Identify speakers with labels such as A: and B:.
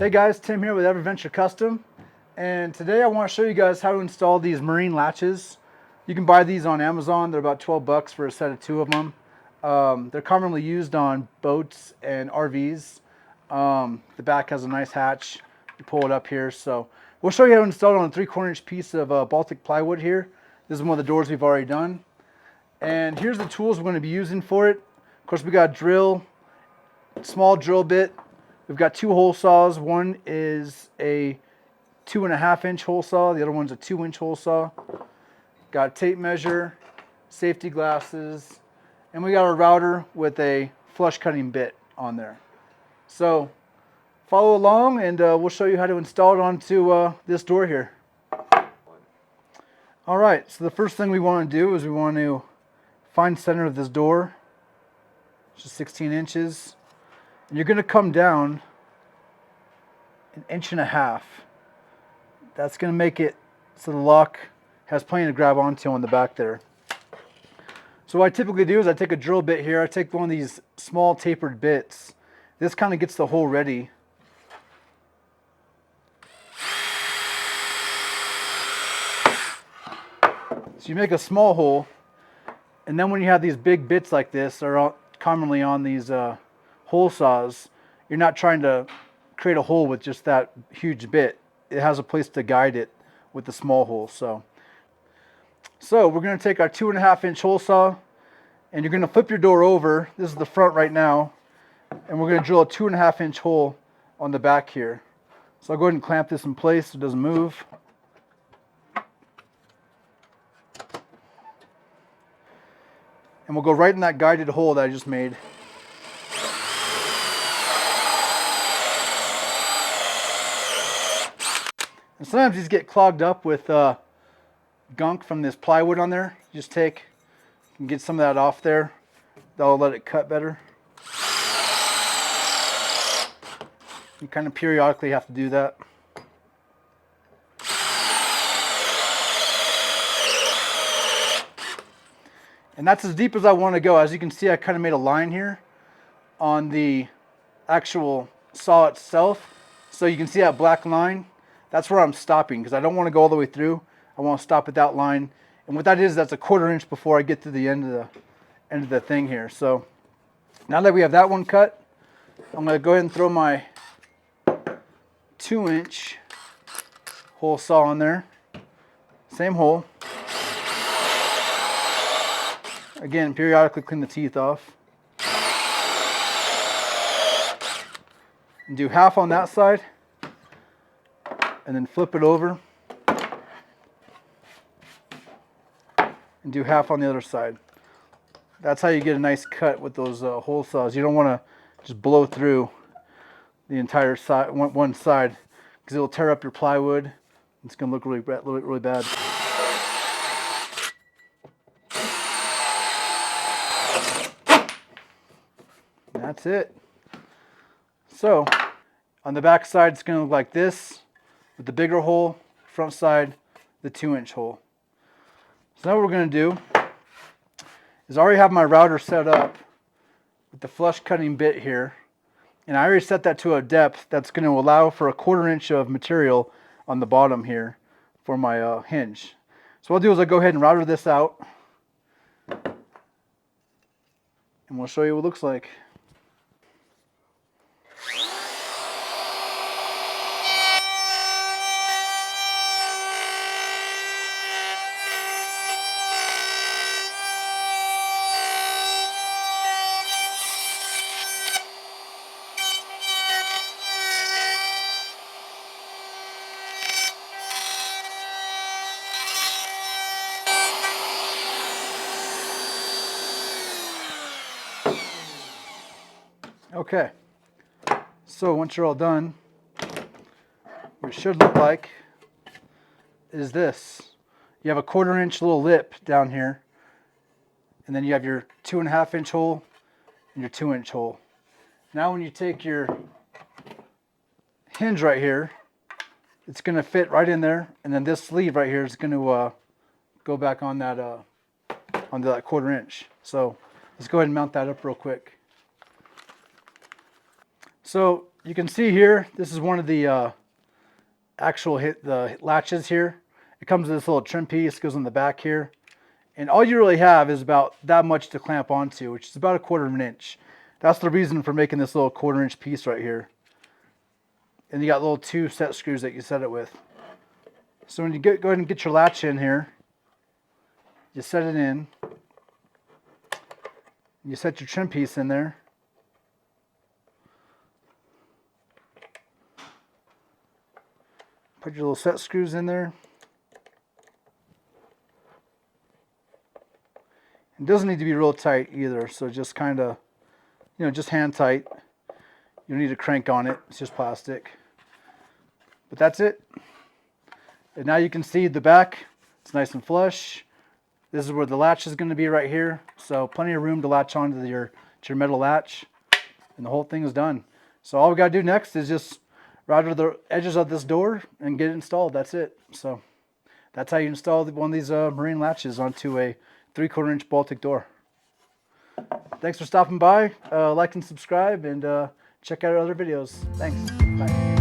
A: Hey guys, Tim here with Everventure Custom, and today I want to show you guys how to install these marine latches. You can buy these on Amazon. They're about 12 bucks for a set of 2 of them. They're commonly used on boats and RVs. The back has a nice hatch. You pull it up here. So we'll show you how to install it on a 3/4 inch piece of Baltic plywood here. This is one of the doors we've already done. And here's the tools we're going to be using for it. Of course, we got a drill, small drill bit. We've got 2 hole saws. One is a 2.5 inch hole saw. The other one's a 2-inch hole saw. Got a tape measure, safety glasses, and we got a router with a flush cutting bit on there. So follow along and we'll show you how to install it onto this door here. All right, so the first thing we want to do is we want to find center of this door, which is 16 inches. And you're going to come down 1.5 inches. That's going to make it so the lock has plenty to grab onto on the back there. So what I typically do is I take a drill bit here. I take one of these small tapered bits. This kind of gets the hole ready. So you make a small hole, and then when you have these big bits like this, they're commonly on these hole saws, you're not trying to create a hole with just that huge bit. It has a place to guide it with the small hole. So we're going to take our 2.5 inch hole saw, and you're going to flip your door over. This is the front right now, and we're going to drill a 2.5 inch hole on the back here. So I'll go ahead and clamp this in place so it doesn't move. And we'll go right in that guided hole that I just made. And sometimes these get clogged up with gunk from this plywood on there. You just take and get some of that off there. That'll let it cut better. You kind of periodically have to do that. And that's as deep as I want to go. As you can see, I kind of made a line here on the actual saw itself. So you can see that black line. That's where I'm stopping because I don't want to go all the way through. I want to stop at that line. And what that is, that's a 1/4 inch before I get to the end of the thing here. So now that we have that one cut, I'm going to go ahead and throw my 2-inch hole saw on there. Same hole. Again, periodically clean the teeth off. And do half on that side. And then flip it over. And do half on the other side. That's how you get a nice cut with those hole saws. You don't want to just blow through the entire side, one side, because it'll tear up your plywood. It's going to look really bad. And that's it. So on the back side, it's going to look like this, with the bigger hole, front side, the 2-inch hole. So now what we're going to do is I already have my router set up with the flush cutting bit here. And I already set that to a depth that's going to allow for a 1/4 inch of material on the bottom here for my hinge. So what I'll do is I'll go ahead and router this out. And we'll show you what it looks like. Okay, so once you're all done, what it should look like is this. You have a 1/4 inch little lip down here, and then you have your 2.5 inch hole and your 2-inch hole. Now when you take your hinge right here, it's going to fit right in there, and then this sleeve right here is going to go back on that onto that 1/4 inch. So let's go ahead and mount that up real quick. So you can see here, this is one of the the latches here. It comes with this little trim piece, goes on the back here. And all you really have is about that much to clamp onto, which is about 1/4 inch. That's the reason for making this little 1/4 inch piece right here. And you got little 2 set screws that you set it with. So when you go ahead and get your latch in here, you set it in. You set your trim piece in there. Put your little set screws in there. It doesn't need to be real tight either, so just kind of, just hand tight. You don't need to crank on it, it's just plastic. But that's it. And now you can see the back, it's nice and flush. This is where the latch is going to be right here, so plenty of room to latch onto your metal latch, and the whole thing is done. So all we got to do next is just router the edges of this door and get it installed. That's it. So that's how you install one of these marine latches onto a 3/4 inch Baltic door. Thanks for stopping by. Like and subscribe, and check out our other videos. Thanks. Bye.